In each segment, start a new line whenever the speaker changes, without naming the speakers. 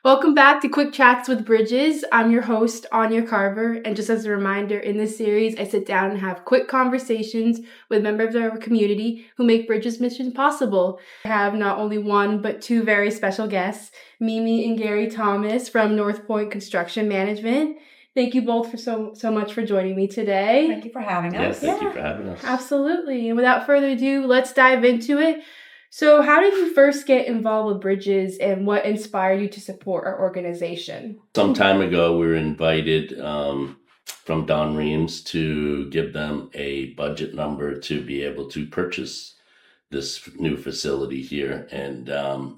Welcome back to Quick Chats with Bridges. I'm your host, Anya Carver, and just as a reminder, in this series, I sit down and have quick conversations with members of our community who make Bridges' mission possible. I have not only one, but two very special guests, Mimi and Gary Thomas from North Point Construction Management. Thank you both for so much for joining me today.
Thank you for having us.
Thank you for having us.
Absolutely. And without further ado, let's dive into it. So how did you first get involved with Bridges and what inspired you to support our organization?
Some time ago, we were invited from Don Reams to give them a budget number to be able to purchase this new facility here. And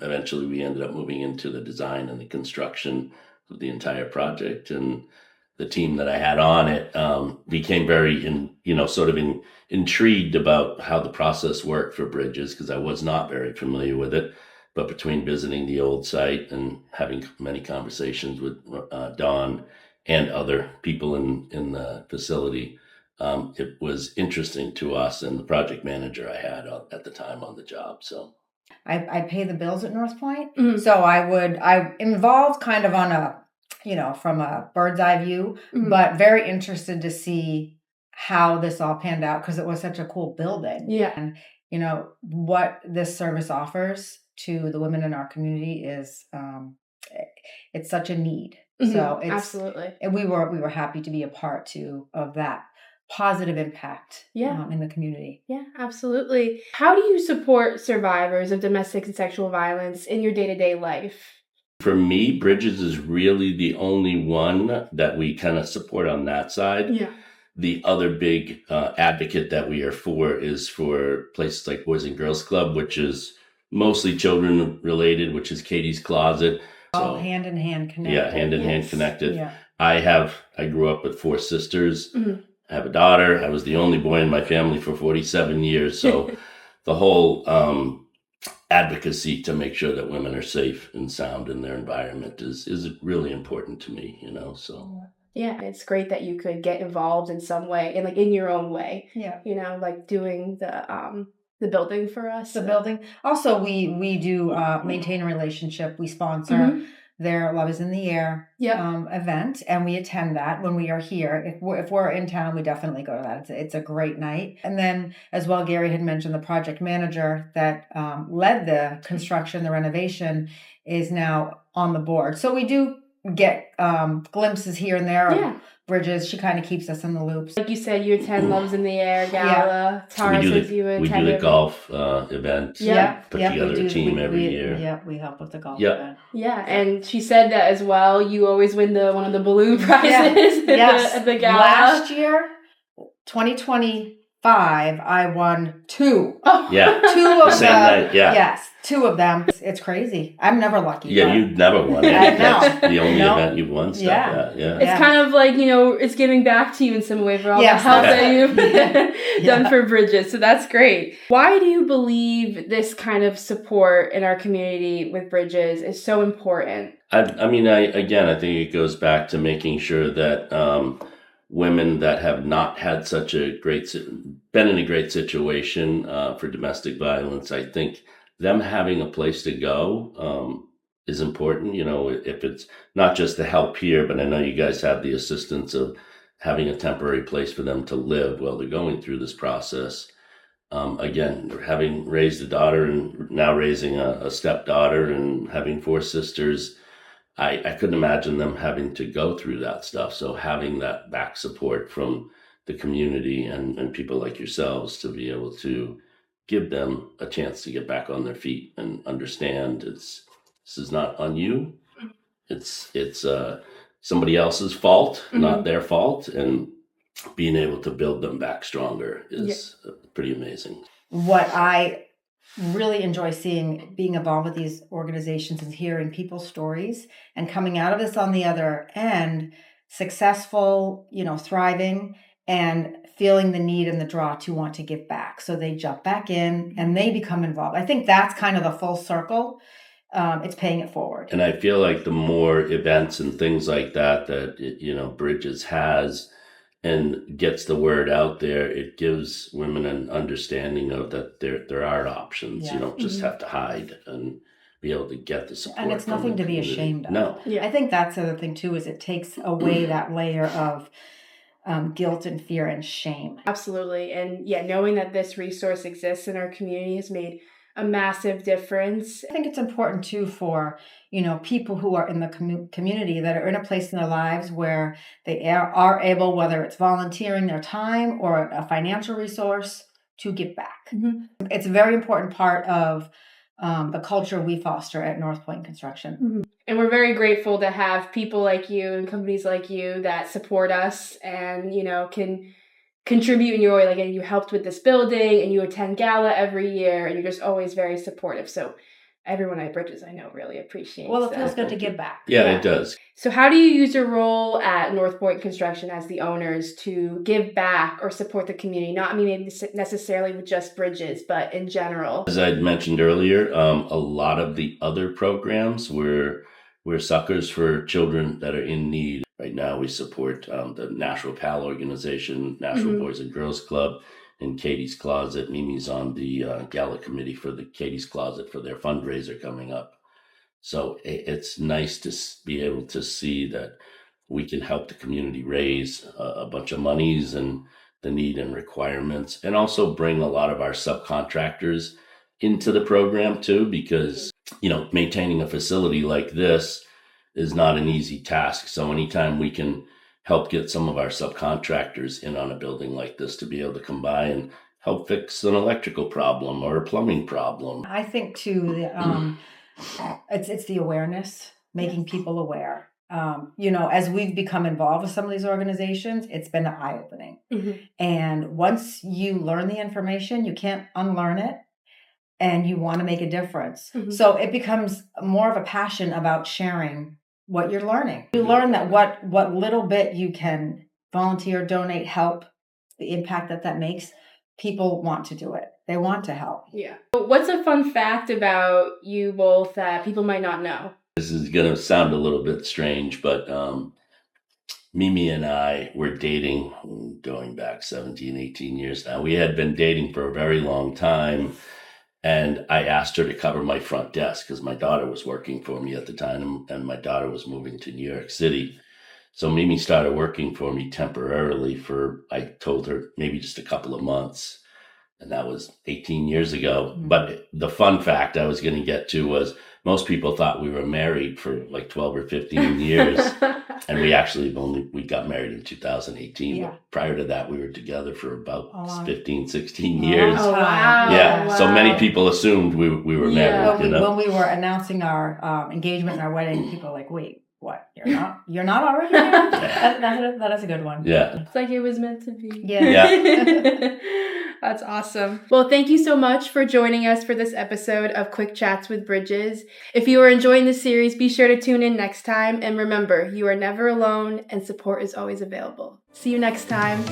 eventually we ended up moving into the design and the construction of the entire project. And the team that I had on it became very intrigued about how the process worked for Bridges, because I was not very familiar with it. But between visiting the old site and having many conversations with Don and other people in the facility, it was interesting to us and the project manager I had at the time on the job. So
I pay the bills at North Point.
Mm-hmm.
So I involved kind of on a, from a bird's eye view, but very interested to see how this all panned out because it was such a cool building.
Yeah.
And, what this service offers to the women in our community is, it's such a need.
Mm-hmm.
So it's
absolutely.
And we were happy to be a part too of that positive impact in the community.
Yeah, absolutely. How do you support survivors of domestic and sexual violence in your day-to-day life?
For me, Bridges is really the only one that we kind of support on that side.
Yeah.
The other big advocate that we are for is for places like Boys and Girls Club, which is mostly children related, which is Katie's Closet.
All hand in hand connected.
Yeah, hand in hand connected.
Yeah.
I grew up with 4 sisters.
Mm-hmm.
I have a daughter. I was the only boy in my family for 47 years. So the whole advocacy to make sure that women are safe and sound in their environment is really important to me, so.
Yeah, it's great that you could get involved in some way and in your own way.
Yeah.
Like doing the building for us.
The building. Also, we do maintain a relationship. We sponsor their Love is in the Air event, and we attend that when we are here. If we're in town, we definitely go to that. It's a great night. And then, as well, Gary had mentioned the project manager that led the construction, the renovation, is now on the board. So we do get glimpses here and there of Bridges. She kind of keeps us in the loops.
Like you said, you attend Loves in the Air Gala. Tara says you attend.
We do the golf event. Put together a team every year.
Yeah, we help with the golf event.
Yeah, and she said that as well. You always win one of the balloon prizes at the gala.
Last year, 2025, I won 2.
Oh. Yeah.
2 of
the same night. Yeah.
Yes, 2 of them. It's crazy. I'm never lucky.
Yeah, you've never won it. That's the only event you've won stuff at. Yeah.
It's kind of like, it's giving back to you in some way for all the help that you've done for Bridges. So that's great. Why do you believe this kind of support in our community with Bridges is so important?
I think it goes back to making sure that women that have not had been in a great situation for domestic violence, I think them having a place to go is important. If it's not just the help here, but I know you guys have the assistance of having a temporary place for them to live while they're going through this process. Having raised a daughter and now raising a stepdaughter and having 4 sisters, I couldn't imagine them having to go through that stuff. So having that back support from the community and people like yourselves to be able to give them a chance to get back on their feet and understand this is not on you. It's somebody else's fault, not their fault. And being able to build them back stronger is pretty amazing.
What I really enjoy being involved with these organizations and hearing people's stories and coming out of this on the other end, successful, thriving and feeling the need and the draw to want to give back. So they jump back in and they become involved. I think that's kind of the full circle. It's paying it forward.
And I feel like the more events and things like that Bridges has and gets the word out there, it gives women an understanding of that there are options.
Yeah.
You don't just have to hide. And be able to get the support.
And it's
from
nothing
the
to be
community.
ashamed of.
No.
Yeah.
I think that's the other thing too, is it takes away that layer of guilt and fear and shame.
Absolutely. And yeah, knowing that this resource exists in our community has made a massive difference.
I think it's important too for, people who are in the community that are in a place in their lives where they are able, whether it's volunteering their time or a financial resource, to give back.
Mm-hmm.
It's a very important part of the culture we foster at North Point Construction.
Mm-hmm. And we're very grateful to have people like you and companies like you that support us and, can contribute in your way. Like, you helped with this building and you attend gala every year and you're just always very supportive. So everyone at Bridges, I know, really appreciates
Well, it feels
that.
good to give back.
Yeah, it does.
So how do you use your role at North Point Construction as the owners to give back or support the community? Not maybe necessarily with just Bridges, but in general.
As I mentioned earlier, a lot of the other programs we're suckers for children that are in need. Right now, we support the Natural Pal Organization, Natural Boys and Girls Club, and Katie's Closet. Mimi's on the gala committee for the Katie's Closet for their fundraiser coming up. So it's nice to be able to see that we can help the community raise a bunch of monies and the need and requirements, and also bring a lot of our subcontractors into the program too, because, maintaining a facility like this is not an easy task. So anytime we can help get some of our subcontractors in on a building like this to be able to come by and help fix an electrical problem or a plumbing problem.
I think too, it's the awareness, making people aware. As we've become involved with some of these organizations, it's been eye-opening.
Mm-hmm.
And once you learn the information, you can't unlearn it, and you want to make a difference.
Mm-hmm.
So it becomes more of a passion about sharing what you're learning. You learn that what little bit you can volunteer, donate, help, the impact that makes, people want to do it. They want to help.
Yeah. What's a fun fact about you both that people might not know?
This is going to sound a little bit strange, but Mimi and I were dating going back 17, 18 years now. We had been dating for a very long time. And I asked her to cover my front desk because my daughter was working for me at the time, and my daughter was moving to New York City. So Mimi started working for me temporarily I told her, maybe just a couple of months. And that was 18 years ago. Mm-hmm. But the fun fact I was going to get to was most people thought we were married for like 12 or 15 years. And we actually we got married in 2018.
Yeah.
But prior to that, we were together for about 15, 16 years.
Oh, wow.
Yeah.
Wow.
So many people assumed we were married.
When we were announcing our engagement and our wedding, people were like, wait, what? You're not already married? That is a good one.
Yeah.
It's like it was meant to be.
Yeah.
That's awesome. Well, thank you so much for joining us for this episode of Quick Chats with Bridges. If you are enjoying this series, be sure to tune in next time. And remember, you are never alone and support is always available. See you next time.